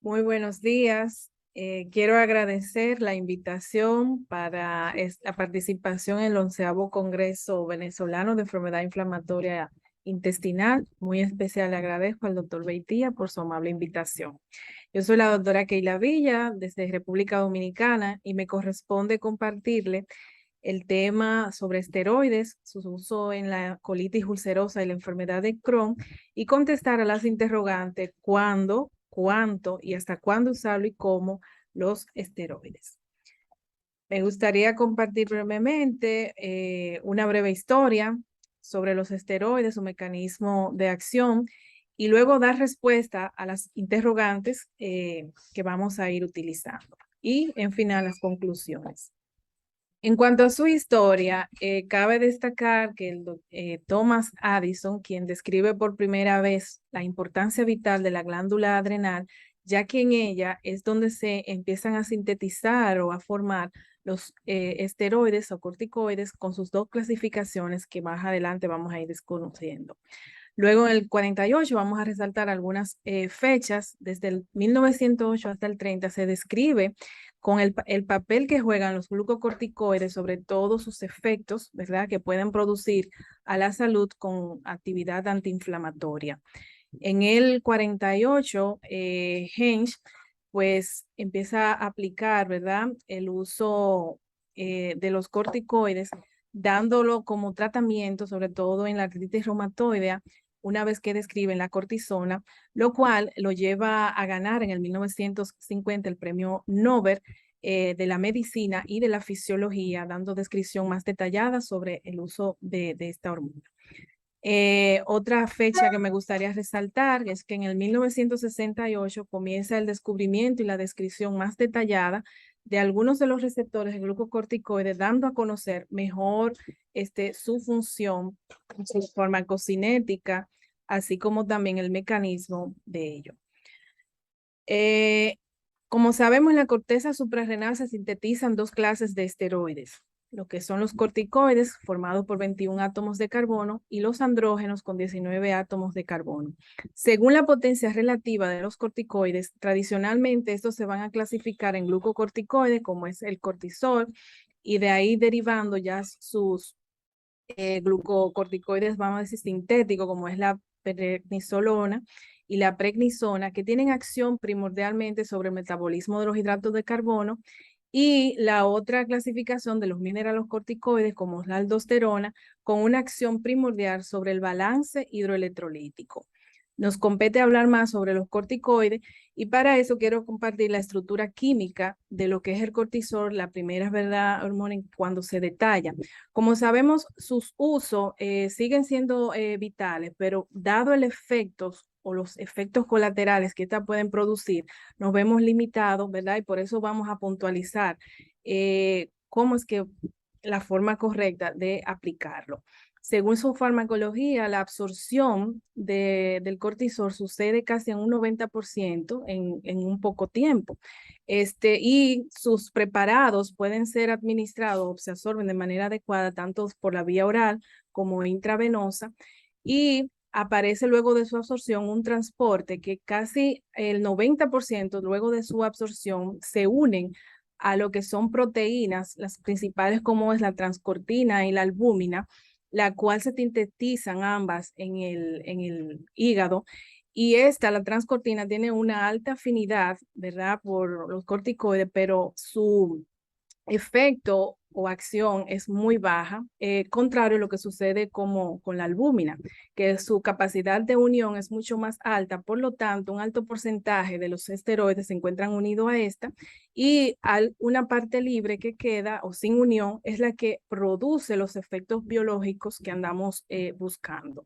Muy buenos días. Quiero agradecer la invitación para la participación en el 11º Congreso Venezolano de Enfermedad Inflamatoria Intestinal. Muy especial le agradezco al doctor Beitía por su amable invitación. Yo soy la doctora Keila Villa desde República Dominicana y me corresponde compartirle el tema sobre esteroides, su uso en la colitis ulcerosa y la enfermedad de Crohn, y contestar a las interrogantes cuándo, cuánto y hasta cuándo usarlo y cómo los esteroides. Me gustaría compartir brevemente una breve historia sobre los esteroides, su mecanismo de acción, y luego dar respuesta a las interrogantes que vamos a ir utilizando. Y en final las conclusiones. En cuanto a su historia, cabe destacar que Thomas Addison, quien describe por primera vez la importancia vital de la glándula adrenal, ya que en ella es donde se empiezan a sintetizar o a formar los esteroides o corticoides con sus dos clasificaciones que más adelante vamos a ir desconociendo. Luego en el 48 vamos a resaltar algunas fechas. Desde el 1908 hasta el 30 se describe con el papel que juegan los glucocorticoides sobre todos sus efectos, ¿verdad? Que pueden producir a la salud con actividad antiinflamatoria. En el 48, Hensch pues empieza a aplicar, ¿verdad? El uso de los corticoides, dándolo como tratamiento, sobre todo en la artritis reumatoidea, una vez que describen la cortisona, lo cual lo lleva a ganar en el 1950 el premio Nobel de la medicina y de la fisiología, dando descripción más detallada sobre el uso de esta hormona. Otra fecha que me gustaría resaltar es que en el 1968 comienza el descubrimiento y la descripción más detallada de algunos de los receptores de glucocorticoides, dando a conocer mejor su función, su farmacocinética, así como también el mecanismo de ello. Eh, Como sabemos, en la corteza suprarrenal se sintetizan dos clases de esteroides, lo que son los corticoides, formados por 21 átomos de carbono, y los andrógenos, con 19 átomos de carbono. Según la potencia relativa de los corticoides, tradicionalmente estos se van a clasificar en glucocorticoides, como es el cortisol, y de ahí derivando ya sus glucocorticoides, vamos a decir, sintéticos, como es la prednisolona y la prednisona, que tienen acción primordialmente sobre el metabolismo de los hidratos de carbono, y la otra clasificación de los mineralocorticoides, como es la aldosterona, con una acción primordial sobre el balance hidroelectrolítico. Nos compete hablar más sobre los corticoides y para eso quiero compartir la estructura química de lo que es el cortisol, la primera, ¿verdad?, hormona cuando se detalla. Como sabemos, sus usos siguen siendo vitales, pero dado el efecto o los efectos colaterales que estas pueden producir, nos vemos limitados, ¿verdad? Y por eso vamos a puntualizar cómo es que la forma correcta de aplicarlo. Según su farmacología, la absorción del cortisol sucede casi en un 90% en un poco tiempo. Y sus preparados pueden ser administrados o se absorben de manera adecuada tanto por la vía oral como intravenosa, y aparece luego de su absorción un transporte que casi el 90% luego de su absorción se unen a lo que son proteínas, las principales como es la transcortina y la albúmina, la cual se sintetizan ambas en el hígado. Y esta, la transcortina, tiene una alta afinidad, ¿verdad?, por los corticoides, pero su efecto o acción es muy baja, contrario a lo que sucede como con la albúmina, que su capacidad de unión es mucho más alta, por lo tanto, un alto porcentaje de los esteroides se encuentran unidos a esta, y una parte libre que queda o sin unión es la que produce los efectos biológicos que andamos buscando.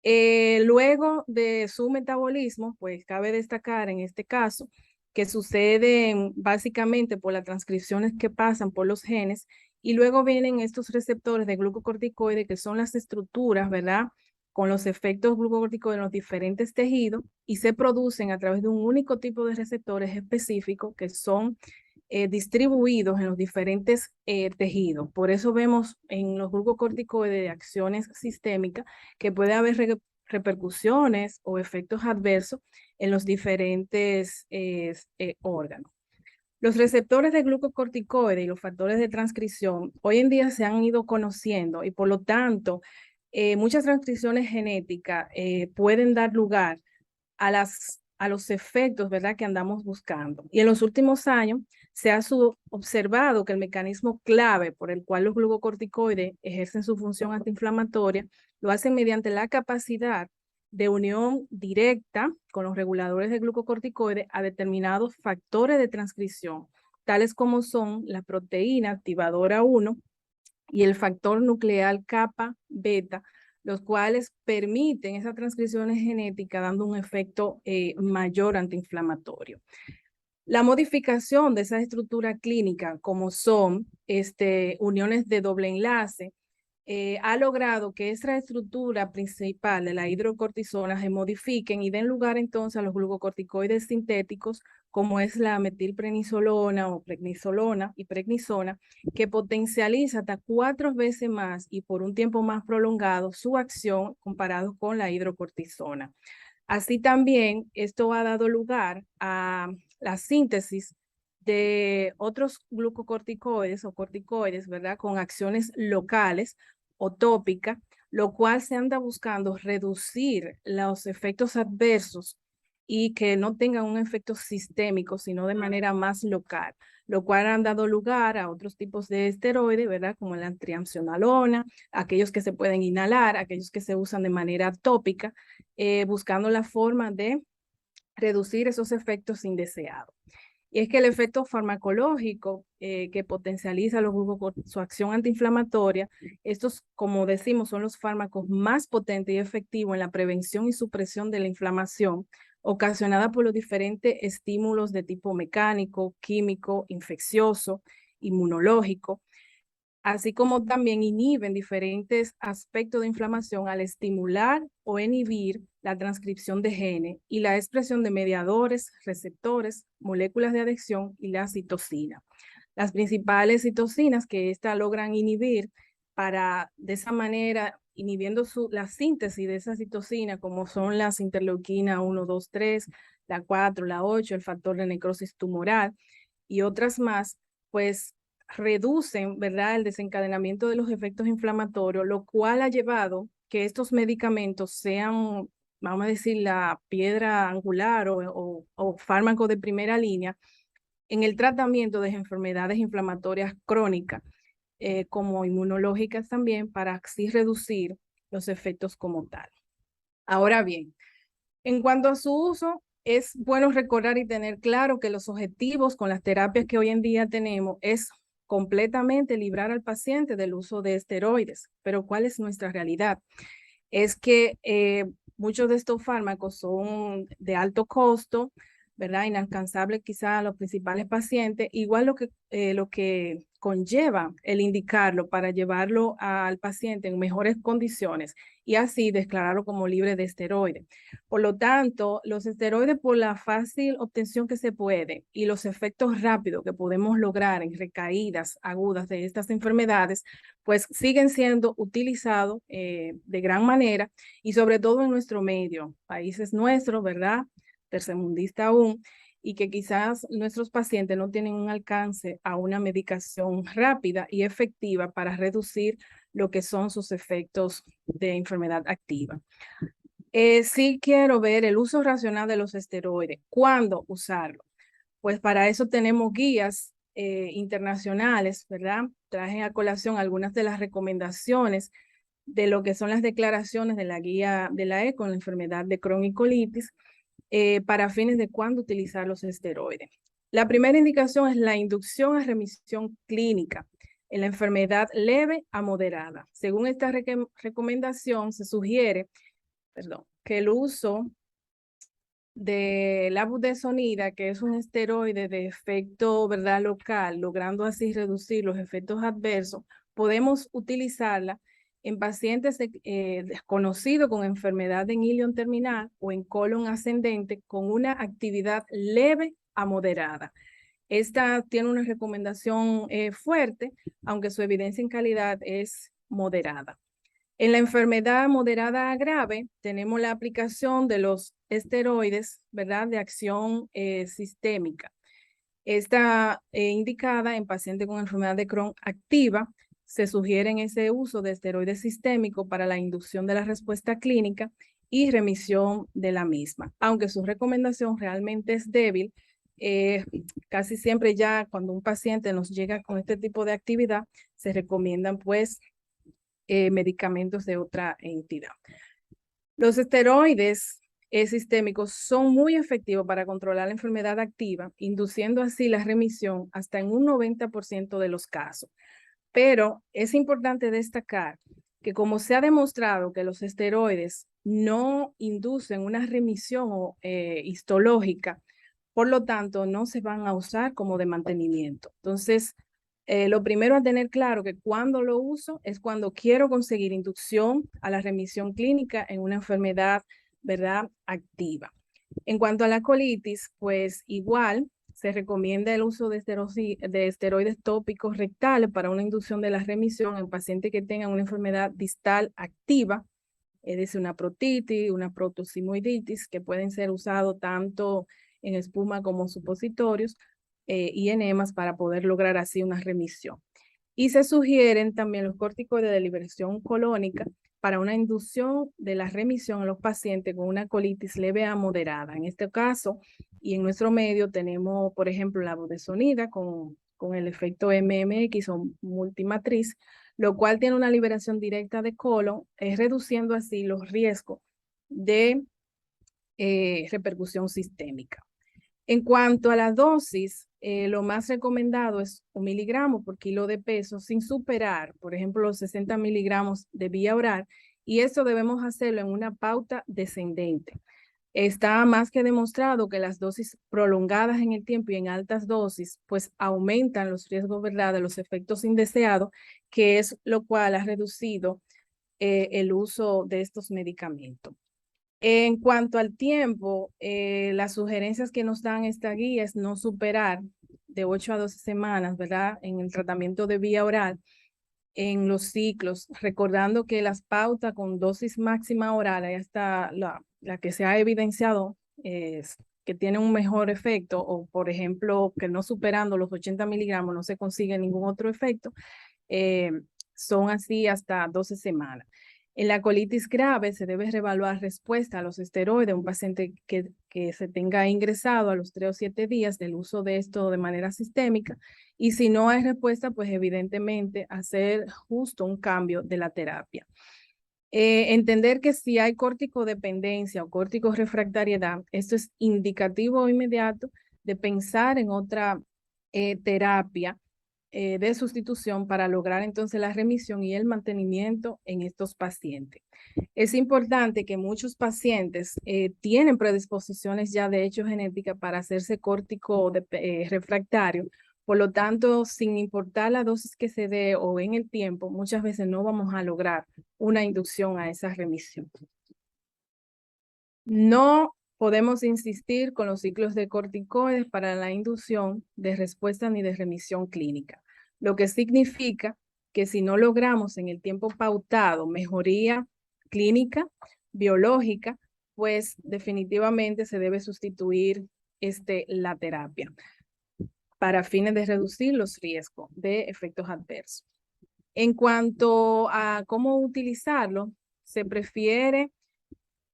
Luego de su metabolismo, pues cabe destacar en este caso que suceden básicamente por las transcripciones que pasan por los genes, y luego vienen estos receptores de glucocorticoides, que son las estructuras, ¿verdad?, con los efectos glucocorticoides en los diferentes tejidos, y se producen a través de un único tipo de receptores específicos que son distribuidos en los diferentes tejidos. Por eso vemos en los glucocorticoides de acciones sistémicas que puede haber repercusiones o efectos adversos en los diferentes órganos. Los receptores de glucocorticoides y los factores de transcripción hoy en día se han ido conociendo y por lo tanto muchas transcripciones genéticas pueden dar lugar a los efectos, ¿verdad?, que andamos buscando. Y en los últimos años se ha observado que el mecanismo clave por el cual los glucocorticoides ejercen su función antiinflamatoria lo hacen mediante la capacidad de unión directa con los reguladores de glucocorticoides a determinados factores de transcripción, tales como son la proteína activadora 1 y el factor nuclear kappa beta, los cuales permiten esas transcripciones genéticas dando un efecto mayor antiinflamatorio. La modificación de esa estructura clínica, como son uniones de doble enlace, ha logrado que esta estructura principal de la hidrocortisona se modifiquen y den lugar entonces a los glucocorticoides sintéticos, como es la metilprednisolona o prednisolona y prednisona, que potencializa hasta 4 veces más y por un tiempo más prolongado su acción comparado con la hidrocortisona. Así también esto ha dado lugar a la síntesis de otros glucocorticoides o corticoides, ¿verdad?, con acciones locales o tópicas, lo cual se anda buscando reducir los efectos adversos y que no tengan un efecto sistémico, sino de manera más local, lo cual han dado lugar a otros tipos de esteroides, ¿verdad?, como la triamcinolona, aquellos que se pueden inhalar, aquellos que se usan de manera tópica, buscando la forma de reducir esos efectos indeseados. Y es que el efecto farmacológico que potencializa su acción antiinflamatoria, estos, como decimos, son los fármacos más potentes y efectivos en la prevención y supresión de la inflamación ocasionada por los diferentes estímulos de tipo mecánico, químico, infeccioso, inmunológico, así como también inhiben diferentes aspectos de inflamación al estimular o inhibir la transcripción de genes y la expresión de mediadores, receptores, moléculas de adhesión y la citosina. Las principales citocinas que éstas logran inhibir para, de esa manera, inhibiendo la síntesis de esa citocina, como son las interleuquinas 1, 2, 3, la 4, la 8, el factor de necrosis tumoral y otras más, pues reducen, ¿verdad?, el desencadenamiento de los efectos inflamatorios, lo cual ha llevado que estos medicamentos sean, vamos a decir, la piedra angular o fármaco de primera línea en el tratamiento de enfermedades inflamatorias crónicas, como inmunológicas también, para así reducir los efectos como tal. Ahora bien, en cuanto a su uso, es bueno recordar y tener claro que los objetivos con las terapias que hoy en día tenemos es completamente librar al paciente del uso de esteroides. Pero ¿cuál es nuestra realidad? Es que muchos de estos fármacos son de alto costo, ¿verdad?, inalcanzable quizá a los principales pacientes, igual lo que conlleva el indicarlo para llevarlo al paciente en mejores condiciones y así declararlo como libre de esteroides. Por lo tanto, los esteroides, por la fácil obtención que se puede y los efectos rápidos que podemos lograr en recaídas agudas de estas enfermedades, pues siguen siendo utilizados de gran manera y sobre todo en nuestro medio, países nuestros, ¿verdad?, tercermundista aún, y que quizás nuestros pacientes no tienen un alcance a una medicación rápida y efectiva para reducir lo que son sus efectos de enfermedad activa. Sí quiero ver el uso racional de los esteroides. ¿Cuándo usarlo? Pues para eso tenemos guías internacionales, ¿verdad? Traje a colación algunas de las recomendaciones de lo que son las declaraciones de la guía de la ECO en la enfermedad de Crohn y colitis para fines de cuándo utilizar los esteroides. La primera indicación es la inducción a remisión clínica en la enfermedad leve a moderada. Según esta recomendación, se sugiere, que el uso de la budesonida, que es un esteroide de efecto, ¿verdad?, local, logrando así reducir los efectos adversos, podemos utilizarla en pacientes desconocidos con enfermedad de Ilion terminal o en colon ascendente con una actividad leve a moderada. Esta tiene una recomendación fuerte, aunque su evidencia en calidad es moderada. En la enfermedad moderada a grave, tenemos la aplicación de los esteroides, ¿verdad? De acción sistémica. Está indicada en pacientes con enfermedad de Crohn activa. Se sugiere ese uso de esteroides sistémicos para la inducción de la respuesta clínica y remisión de la misma. Aunque su recomendación realmente es débil, casi siempre ya cuando un paciente nos llega con este tipo de actividad, se recomiendan pues medicamentos de otra entidad. Los esteroides sistémicos son muy efectivos para controlar la enfermedad activa, induciendo así la remisión hasta en un 90% de los casos. Pero es importante destacar que como se ha demostrado que los esteroides no inducen una remisión histológica, por lo tanto no se van a usar como de mantenimiento. Entonces, lo primero a tener claro que cuando lo uso es cuando quiero conseguir inducción a la remisión clínica en una enfermedad, ¿verdad?, activa. En cuanto a la colitis, pues igual se recomienda el uso de esteroides tópicos rectales para una inducción de la remisión en pacientes que tengan una enfermedad distal activa, es decir, una protitis, una protoximoiditis, que pueden ser usados tanto en espuma como supositorios y enemas para poder lograr así una remisión. Y se sugieren también los corticoides de liberación colónica para una inducción de la remisión en los pacientes con una colitis leve a moderada. En este caso, y en nuestro medio tenemos, por ejemplo, la budesonida con el efecto MMX o multimatriz, lo cual tiene una liberación directa de colon, reduciendo así los riesgos de repercusión sistémica. En cuanto a la dosis, lo más recomendado es 1 miligramo por kilo de peso sin superar, por ejemplo, los 60 miligramos de vía oral, y eso debemos hacerlo en una pauta descendente. Está más que demostrado que las dosis prolongadas en el tiempo y en altas dosis, pues aumentan los riesgos, ¿verdad?, de los efectos indeseados, que es lo cual ha reducido el uso de estos medicamentos. En cuanto al tiempo, las sugerencias que nos dan esta guía es no superar de 8 a 12 semanas, ¿verdad?, en el tratamiento de vía oral, en los ciclos, recordando que las pautas con dosis máxima oral, ahí está la que se ha evidenciado, es que tiene un mejor efecto, o por ejemplo, que no superando los 80 miligramos no se consigue ningún otro efecto, eh, son así hasta 12 semanas. En la colitis grave se debe reevaluar respuesta a los esteroides, un paciente que se tenga ingresado a los 3 o 7 días del uso de esto de manera sistémica, y si no hay respuesta, pues evidentemente hacer justo un cambio de la terapia. Entender que si hay corticodependencia o corticorefractariedad, esto es indicativo inmediato de pensar en otra terapia de sustitución para lograr entonces la remisión y el mantenimiento en estos pacientes. Es importante que muchos pacientes tienen predisposiciones ya de hecho genética para hacerse córtico refractario. Por lo tanto, sin importar la dosis que se dé o en el tiempo, muchas veces no vamos a lograr una inducción a esa remisión. No podemos insistir con los ciclos de corticoides para la inducción de respuesta ni de remisión clínica, lo que significa que si no logramos en el tiempo pautado mejoría clínica, biológica, pues definitivamente se debe sustituir la terapia para fines de reducir los riesgos de efectos adversos. En cuanto a cómo utilizarlo, se prefiere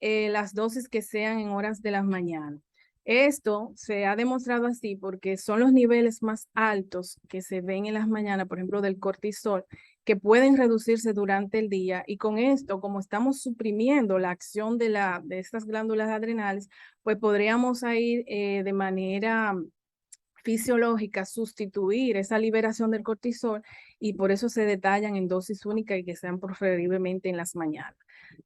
las dosis que sean en horas de las mañanas. Esto se ha demostrado así porque son los niveles más altos que se ven en las mañanas, por ejemplo, del cortisol, que pueden reducirse durante el día, y con esto, como estamos suprimiendo la acción de estas glándulas adrenales, pues podríamos ir de manera fisiológica sustituir esa liberación del cortisol, y por eso se detallan en dosis únicas y que sean preferiblemente en las mañanas.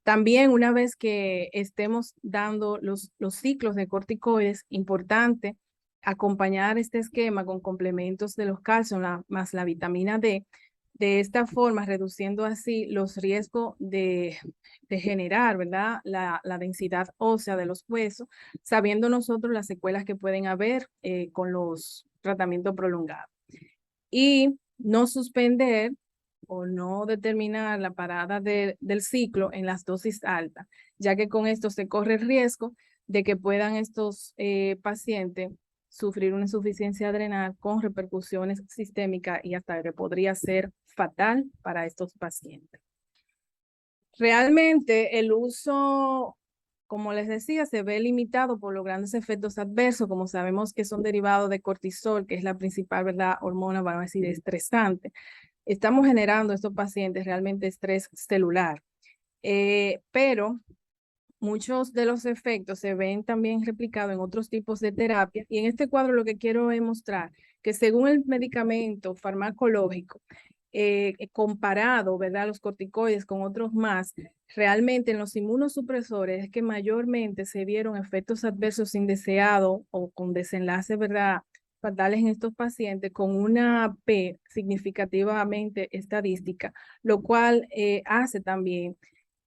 También una vez que estemos dando los ciclos de corticoides, importante acompañar este esquema con complementos de los calcios más la vitamina D, de esta forma reduciendo así los riesgos de generar, ¿verdad?, la densidad ósea de los huesos, sabiendo nosotros las secuelas que pueden haber con los tratamientos prolongados. Y no suspender o no determinar la parada del ciclo en las dosis altas, ya que con esto se corre el riesgo de que puedan estos pacientes sufrir una insuficiencia adrenal con repercusiones sistémicas y hasta que podría ser fatal para estos pacientes. Realmente el uso, como les decía, se ve limitado por los grandes efectos adversos, como sabemos que son derivados de cortisol, que es la principal, ¿verdad?, hormona, vamos a decir, estresante. Estamos generando a estos pacientes realmente estrés celular, pero muchos de los efectos se ven también replicados en otros tipos de terapia. Y en este cuadro lo que quiero es mostrar que según el medicamento farmacológico, comparado, ¿verdad?, los corticoides con otros más, realmente en los inmunosupresores es que mayormente se vieron efectos adversos indeseados o con desenlace, ¿verdad?, fatales en estos pacientes con una P significativamente estadística, lo cual hace también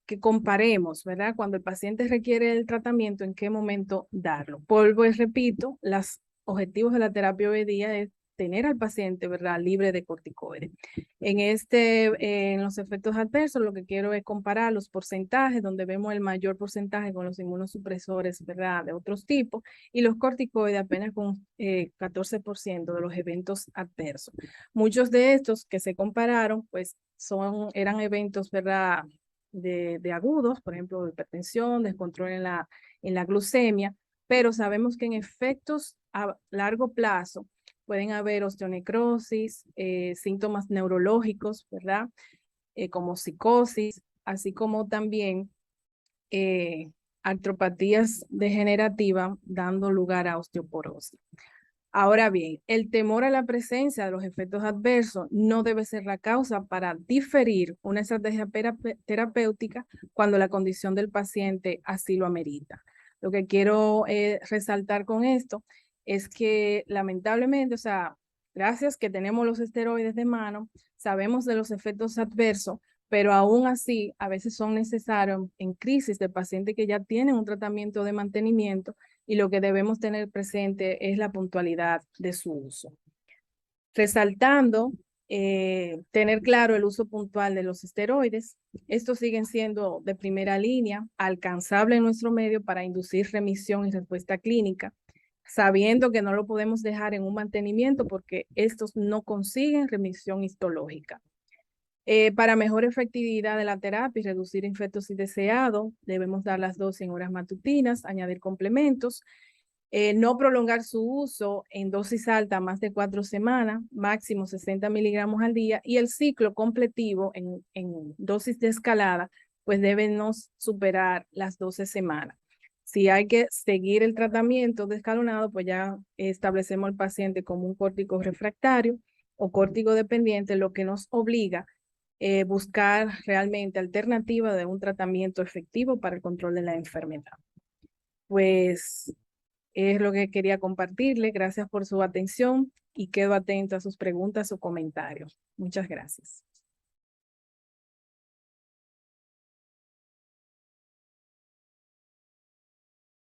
que comparemos, ¿verdad? Cuando el paciente requiere el tratamiento, en qué momento darlo. Pues repito, los objetivos de la terapia hoy día es tener al paciente, ¿verdad?, libre de corticoides. En los efectos adversos, lo que quiero es comparar los porcentajes, donde vemos el mayor porcentaje con los inmunosupresores, ¿verdad?, de otros tipos, y los corticoides apenas con 14% de los eventos adversos. Muchos de estos que se compararon, pues eran eventos, ¿verdad?, de agudos, por ejemplo, de hipertensión, descontrol en la glucemia, pero sabemos que en efectos a largo plazo pueden haber osteonecrosis, síntomas neurológicos, ¿verdad? Como psicosis, así como también artropatías degenerativas dando lugar a osteoporosis. Ahora bien, el temor a la presencia de los efectos adversos no debe ser la causa para diferir una estrategia terapéutica cuando la condición del paciente así lo amerita. Lo que quiero resaltar con esto es que lamentablemente, o sea, gracias que tenemos los esteroides de mano, sabemos de los efectos adversos, pero aún así a veces son necesarios en crisis de pacientes que ya tienen un tratamiento de mantenimiento y lo que debemos tener presente es la puntualidad de su uso. Resaltando, tener claro el uso puntual de los esteroides. Estos siguen siendo de primera línea, alcanzable en nuestro medio para inducir remisión y respuesta clínica, sabiendo que no lo podemos dejar en un mantenimiento porque estos no consiguen remisión histológica. Para mejor efectividad de la terapia y reducir efectos indeseados, debemos dar las dosis en horas matutinas, añadir complementos, no prolongar su uso en dosis alta más de 4 semanas, máximo 60 miligramos al día, y el ciclo completivo en dosis de escalada, pues deben no superar las 12 semanas. Si hay que seguir el tratamiento de escalonado, pues ya establecemos al paciente como un córtico refractario o córtico dependiente, lo que nos obliga buscar realmente alternativa de un tratamiento efectivo para el control de la enfermedad. Pues es lo que quería compartirle. Gracias por su atención y quedo atento a sus preguntas o comentarios. Muchas gracias.